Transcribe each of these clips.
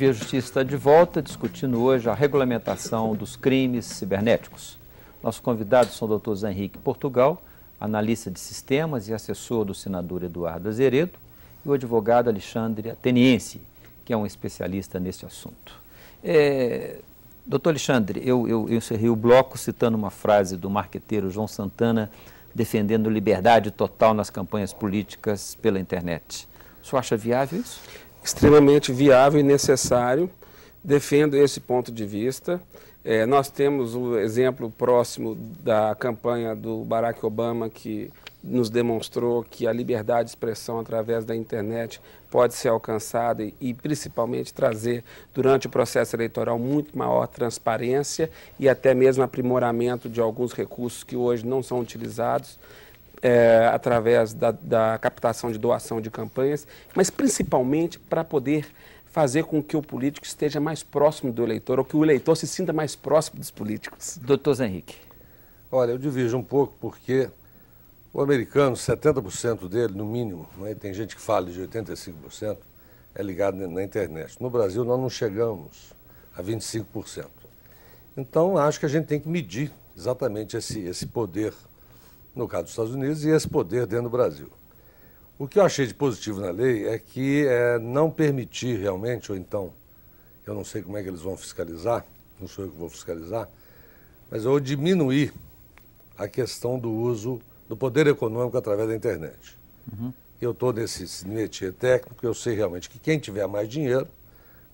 Dia Justiça está de volta, discutindo hoje a regulamentação dos crimes cibernéticos. Nossos convidados são o Dr. Zé Henrique Portugal, analista de sistemas e assessor do senador Eduardo Azeredo, e o advogado Alexandre Ateniense, que é um especialista nesse assunto. Doutor Alexandre, eu encerrei o bloco citando uma frase do marqueteiro João Santana, defendendo liberdade total nas campanhas políticas pela internet. O senhor acha viável isso? Extremamente viável e necessário. Defendo esse ponto de vista. Nós temos o exemplo próximo da campanha do Barack Obama, que nos demonstrou que a liberdade de expressão através da internet pode ser alcançada e principalmente trazer, durante o processo eleitoral, muito maior transparência e até mesmo aprimoramento de alguns recursos que hoje não são utilizados através da captação de doação de campanhas, mas principalmente para poder fazer com que o político esteja mais próximo do eleitor, ou que o eleitor se sinta mais próximo dos políticos. Doutor Zé Henrique. Olha, eu divido um pouco porque o americano, 70% dele, no mínimo, tem gente que fala de 85%, é ligado na internet. No Brasil, nós não chegamos a 25%. Então, acho que a gente tem que medir exatamente esse poder, no caso dos Estados Unidos, e esse poder dentro do Brasil. O que eu achei de positivo na lei é que não permitir realmente, ou então, eu não sei como é que eles vão fiscalizar, não sou eu que vou fiscalizar, mas eu vou diminuir a questão do uso do poder econômico através da internet. Eu estou nesse métier técnico, eu sei realmente que quem tiver mais dinheiro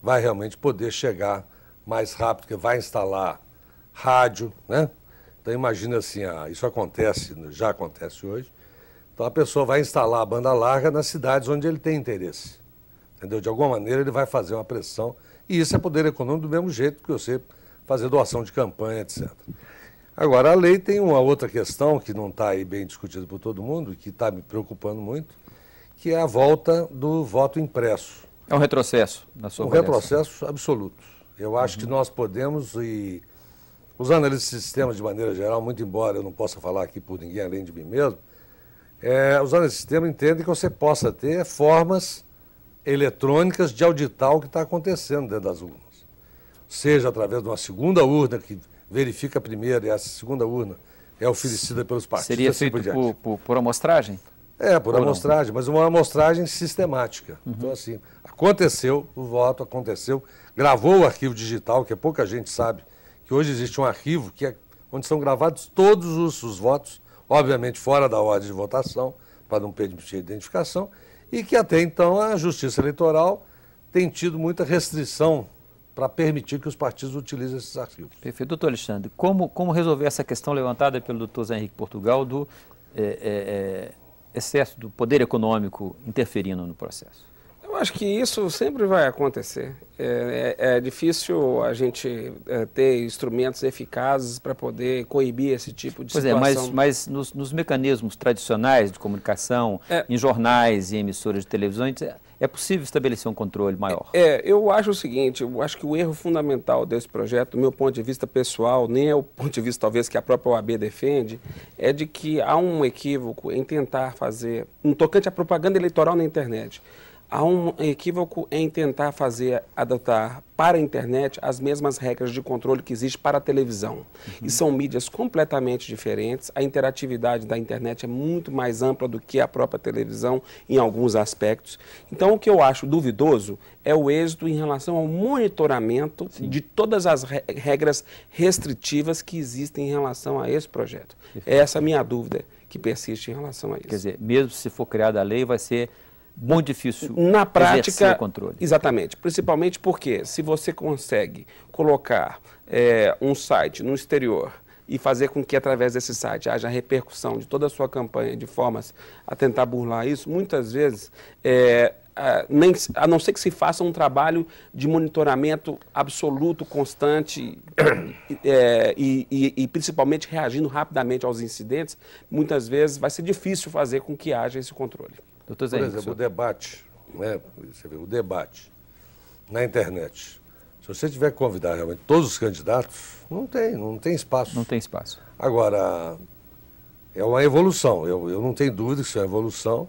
vai realmente poder chegar mais rápido, porque vai instalar rádio, né? Então imagina assim, isso acontece, já acontece hoje, então a pessoa vai instalar a banda larga nas cidades onde ele tem interesse, entendeu? De alguma maneira ele vai fazer uma pressão, e isso é poder econômico do mesmo jeito que você fazer doação de campanha, etc. Agora, a lei tem uma outra questão que não está aí bem discutida por todo mundo, e que está me preocupando muito, que é a volta do voto impresso. É um retrocesso na sua avaliação? Um retrocesso absoluto. Eu acho que nós podemos, e os analistas de sistemas de maneira geral, muito embora eu não possa falar aqui por ninguém além de mim mesmo, os analistas de sistemas entendem que você possa ter formas eletrônicas de auditar o que está acontecendo dentro das urnas. Seja através de uma segunda urna que verifica a primeira e essa segunda urna é oferecida pelos partidos. Seria feito por amostragem? Por amostragem, mas uma amostragem sistemática. Então, assim, aconteceu o voto, aconteceu, gravou o arquivo digital, que pouca gente sabe, que hoje existe um arquivo onde são gravados todos os votos, obviamente fora da ordem de votação, para não permitir identificação, e que até então a Justiça Eleitoral tem tido muita restrição para permitir que os partidos utilizem esses arquivos. Perfeito. Doutor Alexandre, como resolver essa questão levantada pelo doutor Zé Henrique Portugal do excesso do poder econômico interferindo no processo? Eu acho que isso sempre vai acontecer. É difícil a gente ter instrumentos eficazes para poder coibir esse tipo de situação. Mas nos mecanismos tradicionais de comunicação, em jornais e emissoras de televisão, é possível estabelecer um controle maior? Eu acho o seguinte, eu acho que o erro fundamental desse projeto, do meu ponto de vista pessoal, nem é o ponto de vista talvez que a própria OAB defende, é de que há um equívoco em tentar fazer, no tocante à propaganda eleitoral na internet, há um equívoco em tentar adotar para a internet as mesmas regras de controle que existe para a televisão. E são mídias completamente diferentes. A interatividade da internet é muito mais ampla do que a própria televisão em alguns aspectos. Então, o que eu acho duvidoso é o êxito em relação ao monitoramento de todas as regras restritivas que existem em relação a esse projeto. É essa a minha dúvida que persiste em relação a isso. Quer dizer, mesmo se for criada a lei, vai ser muito difícil na prática, o controle. Exatamente, principalmente porque se você consegue colocar um site no exterior e fazer com que através desse site haja repercussão de toda a sua campanha de formas a tentar burlar isso, muitas vezes, a não ser que se faça um trabalho de monitoramento absoluto, constante e principalmente reagindo rapidamente aos incidentes, muitas vezes vai ser difícil fazer com que haja esse controle. Doutor Zé, por exemplo, o debate, você vê, o debate na internet, se você tiver que convidar realmente todos os candidatos, não tem espaço. Não tem espaço. Agora, é uma evolução, eu não tenho dúvida que isso é uma evolução.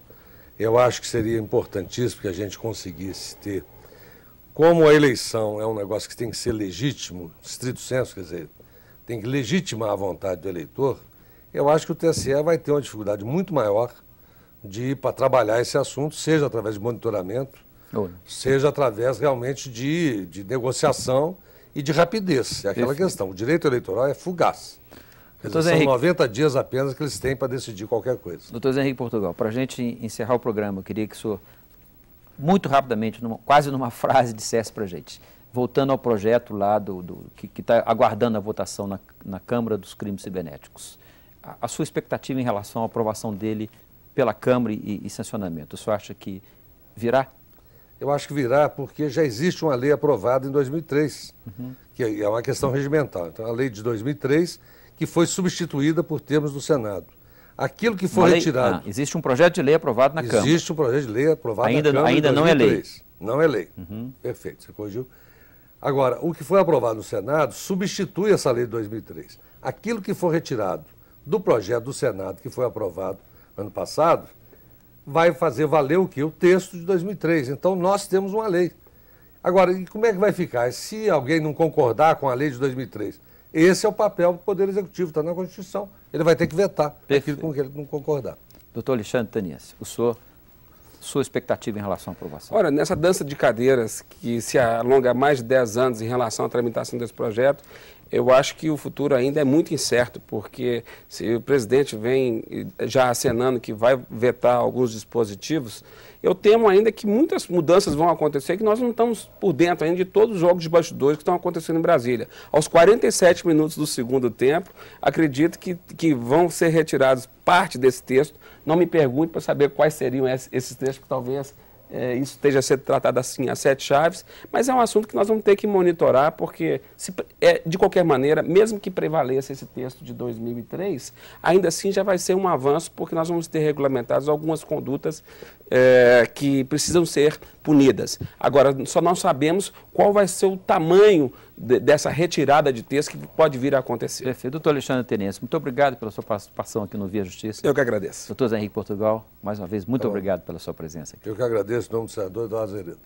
Eu acho que seria importantíssimo que a gente conseguisse ter como a eleição é um negócio que tem que ser legítimo, estrito senso, quer dizer, tem que legitimar a vontade do eleitor, eu acho que o TSE vai ter uma dificuldade muito maior de ir para trabalhar esse assunto, seja através de monitoramento, seja através realmente de negociação e de rapidez. É aquela questão, o direito eleitoral é fugaz. São 90 dias apenas que eles têm para decidir qualquer coisa. Doutor Zé Henrique Portugal, para a gente encerrar o programa, eu queria que o senhor, muito rapidamente, quase numa frase, dissesse para a gente, voltando ao projeto lá que está aguardando a votação na Câmara dos Crimes Cibernéticos, a sua expectativa em relação à aprovação dele pela Câmara e sancionamento, o senhor acha que virá? Eu acho que virá porque já existe uma lei aprovada em 2003, que é uma questão regimental. Então, a lei de 2003, que foi substituída por termos do Senado. Aquilo que foi retirado... existe um projeto de lei aprovado na Câmara. Existe um projeto de lei aprovado na Câmara ainda não é lei. Não é lei. Perfeito, você corrigiu. Agora, o que foi aprovado no Senado substitui essa lei de 2003. Aquilo que for retirado do projeto do Senado, que foi aprovado ano passado, vai fazer valer o quê? O texto de 2003. Então, nós temos uma lei. Agora, e como é que vai ficar? Se alguém não concordar com a lei de 2003, esse é o papel do Poder Executivo, está na Constituição. Ele vai ter que vetar aquilo com que ele não concordar. Doutor Alexandre Taniense, sua expectativa em relação à aprovação? Olha, nessa dança de cadeiras que se alonga há mais de 10 anos em relação à tramitação desse projeto, eu acho que o futuro ainda é muito incerto, porque se o presidente vem já acenando que vai vetar alguns dispositivos, eu temo ainda que muitas mudanças vão acontecer, que nós não estamos por dentro ainda de todos os jogos de bastidores que estão acontecendo em Brasília. Aos 47 minutos do segundo tempo, acredito que vão ser retirados parte desse texto. Não me pergunte para saber quais seriam esses textos, que talvez isso esteja sendo tratado assim a 7 chaves, mas é um assunto que nós vamos ter que monitorar, porque, de qualquer maneira, mesmo que prevaleça esse texto de 2003, ainda assim já vai ser um avanço, porque nós vamos ter regulamentadas algumas condutas que precisam ser punidas. Agora, só não sabemos qual vai ser o tamanho dessa retirada de texto que pode vir a acontecer. Perfeito. Doutor Alexandre Taniense, muito obrigado pela sua participação aqui no Via Justiça. Eu que agradeço. Doutor Zé Henrique Portugal, mais uma vez, muito obrigado pela sua presença aqui. Eu que agradeço, em nome do senador Eduardo Azeredo.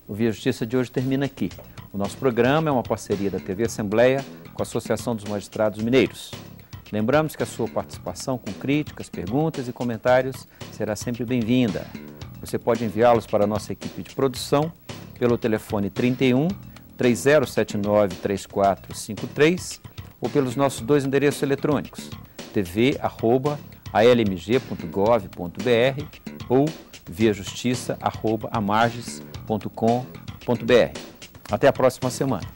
O Via Justiça de hoje termina aqui. O nosso programa é uma parceria da TV Assembleia com a Associação dos Magistrados Mineiros. Lembramos que a sua participação com críticas, perguntas e comentários será sempre bem-vinda. Você pode enviá-los para a nossa equipe de produção pelo telefone 31 3079 3453 ou pelos nossos 2 endereços eletrônicos, tv@almg.gov.br ou viajustiça@amarges.com.br. Até a próxima semana.